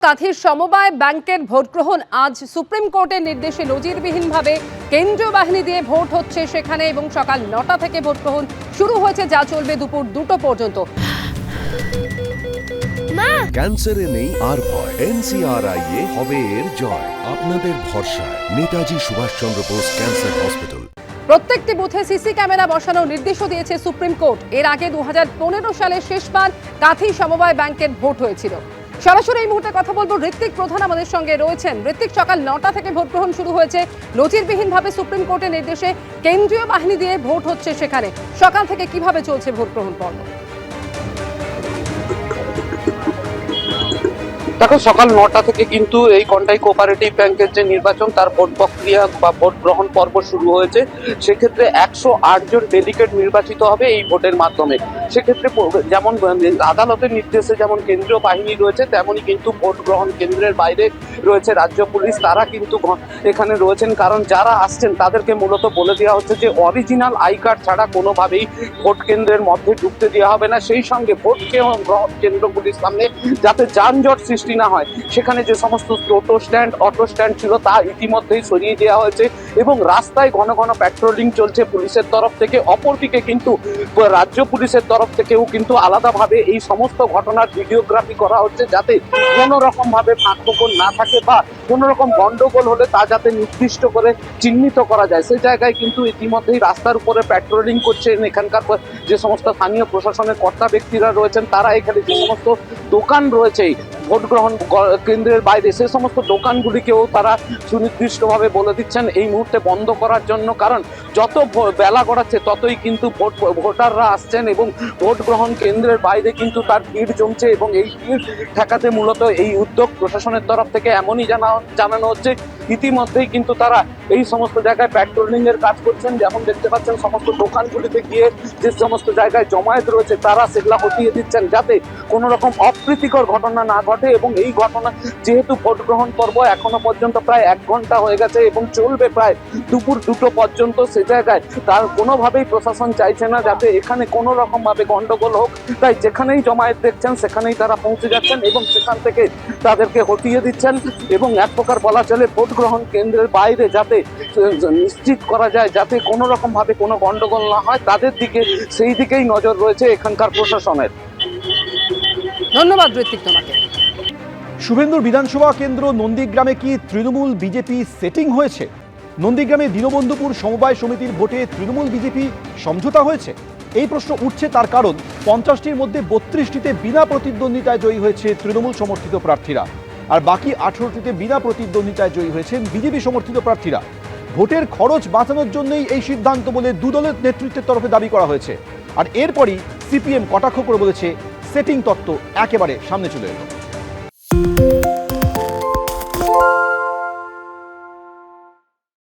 কাঁথির সমবায় ব্যাংকের ভোট গ্রহণ আজ সুপ্রিম কোর্টের নির্দেশে নজিরবিহীনভাবে কেন্দ্রীয় বাহিনী দিয়ে ভোট হচ্ছে সেখানে এবং সকাল ৯টা থেকে ভোট গ্রহণ শুরু হয়েছে, যা চলবে দুপুর 2টো পর্যন্ত। ক্যান্সারে নেই আর ভয়, NCRI এ হবে এর জয়। আপনাদের ভরসা নেতাজি সুভাষচন্দ্র বোস ক্যান্সার হসপিটাল। প্রত্যেকটি বুথে সিসি ক্যামেরা বসানোর নির্দেশও দিয়েছে সুপ্রিম কোর্ট। এর আগে 2015 সালে শেষবার কাঁথি সমবায় ব্যাংকের ভোট হয়েছিল। সরাসরি এই মুহূর্তে কথা বলবো, ঋত্বিক প্রধান আমাদের সঙ্গে রয়েছেন। ঋত্বিক, সকাল 9টা থেকে ভোট গ্রহণ শুরু হয়েছে নজিরবিহীনভাবে সুপ্রিম কোর্টের নির্দেশে কেন্দ্রীয় বাহিনী দিয়ে ভোট হচ্ছে সেখানে। সকাল থেকে কিভাবে চলছে ভোট গ্রহণ পর্ব? দেখো, সকাল 9টা থেকে কিন্তু এই কন্টাই কোঅপারেটিভ ব্যাংকের যে নির্বাচন তার ভোট প্রক্রিয়া বা ভোট গ্রহণ পর্ব শুরু হয়েছে। সেক্ষেত্রে 108 জন ডেলিগেট নির্বাচিত হবে এই ভোটের মাধ্যমে। সেক্ষেত্রে যেমন আদালতের নির্দেশে যেমন কেন্দ্রীয় বাহিনী রয়েছে, তেমনই কিন্তু ভোট গ্রহণ কেন্দ্রের বাইরে রয়েছে রাজ্য পুলিশ। তারা কিন্তু এখানে রয়েছেন, কারণ যারা আসছেন তাদেরকে মূলত বলে দেওয়া হচ্ছে যে অরিজিনাল আই কার্ড ছাড়া কোনোভাবেই ভোট কেন্দ্রের মধ্যে ঢুকতে দেওয়া হবে না। সেই সঙ্গে ভোট গ্রহণ কেন্দ্রগুলির সামনে যাতে যানজট সৃষ্টি না হয়, সেখানে যে সমস্ত টোটো স্ট্যান্ড, অটো স্ট্যান্ড ছিল তা ইতিমধ্যেই সরিয়ে দেওয়া হয়েছে এবং রাস্তায় ঘন ঘন প্যাট্রোলিং চলছে পুলিশের তরফ থেকে। অপরদিকে কিন্তু রাজ্য পুলিশের তরফ থেকেও কিন্তু আলাদাভাবে এই সমস্ত ঘটনার ভিডিওগ্রাফি করা হচ্ছে, যাতে কোনো রকম ভাবে ফাঁকফোকর না থাকে বা কোনো রকম গন্ডগোল হলে তা যাতে নির্দিষ্ট করে চিহ্নিত করা যায়। সেই জায়গায় কিন্তু ইতিমধ্যেই রাস্তার উপরে প্যাট্রোলিং করছেন এখানকার যে সমস্ত স্থানীয় প্রশাসনের কর্তা ব্যক্তিরা রয়েছেন। তারা এখানে যে সমস্ত দোকান রয়েছে ভোট গ্রহণ কেন্দ্রের বাইরে, সে সমস্ত দোকানগুলিকেও তারা সুনির্দিষ্টভাবে বলে দিচ্ছেন এই মুহূর্তে বন্ধ করার জন্য। কারণ যত বেলা গড়াচ্ছে ততই কিন্তু ভোটাররা আসছেন এবং ভোট গ্রহণ কেন্দ্রের বাইরে কিন্তু তার ভিড় জমছে এবং এই ভিড় ঠেকাতে মূলত এই উদ্যোগ প্রশাসনের তরফ থেকে। এমনই জানানো হচ্ছে ইতিমধ্যেই কিন্তু তারা এই সমস্ত জায়গায় প্যাট্রোলিং এর কাজ করছেন। যেমন দেখতে পাচ্ছেন, সমস্ত দোকানগুলিতে গিয়ে যে সমস্ত জায়গায় জমায়েত রয়েছে তারা সেগুলা হটিয়ে দিচ্ছেন, যাতে কোনো রকম অপ্রীতিকর ঘটনা না ঘটে। এবং এই ঘটনা যেহেতু ভোট গ্রহণ পর্ব এখনো পর্যন্ত প্রায় 1 ঘন্টা হয়ে গেছে এবং চলবে প্রায় দুপুর 2টো পর্যন্ত, সে জায়গায় তার কোনোভাবেই প্রশাসন চাইছে না যাতে এখানে কোনো রকম ভাবে গন্ডগোল হোক। তাই যেখানেই জমায়েত দেখছেন সেখানেই তারা পৌঁছে যাচ্ছেন এবং সেখান থেকে তাদেরকে হটিয়ে দিচ্ছেন। এবং এক প্রকার বলা চলে ভোট গ্রহণ কেন্দ্রের বাইরে যাতে নিশ্চিত করা যায় যাতে কোনো রকম ভাবে কোনো গন্ডগোল না হয়, তাদের দিকে সেই দিকেই নজর রয়েছে এখানকার প্রশাসনের। ধন্যবাদ ঋত্বিক তোমাকে। শুভেন্দুর বিধানসভা কেন্দ্র নন্দীগ্রামে কি তৃণমূল বিজেপি সেটিং হয়েছে? নন্দীগ্রামে দীনবন্ধুপুর সমবায় সমিতির ভোটে তৃণমূল বিজেপি সমঝোতা হয়েছে? এই প্রশ্ন উঠছে তার কারণ 50টির মধ্যে 32টিতে বিনা প্রতিদ্বন্দ্বিতায় জয়ী হয়েছে তৃণমূল সমর্থিত প্রার্থীরা, আর বাকি 18টিতে বিনা প্রতিদ্বন্দ্বিতায় জয়ী হয়েছেন বিজেপি সমর্থিত প্রার্থীরা। ভোটের খরচ বাঁচানোর জন্যই এই সিদ্ধান্ত বলে দুদলের নেতৃত্বের তরফে দাবি করা হয়েছে। আর এরপরই সিপিএম কটাক্ষ করে বলেছে সেটিং তত্ত্ব একেবারে সামনে চলে এলো।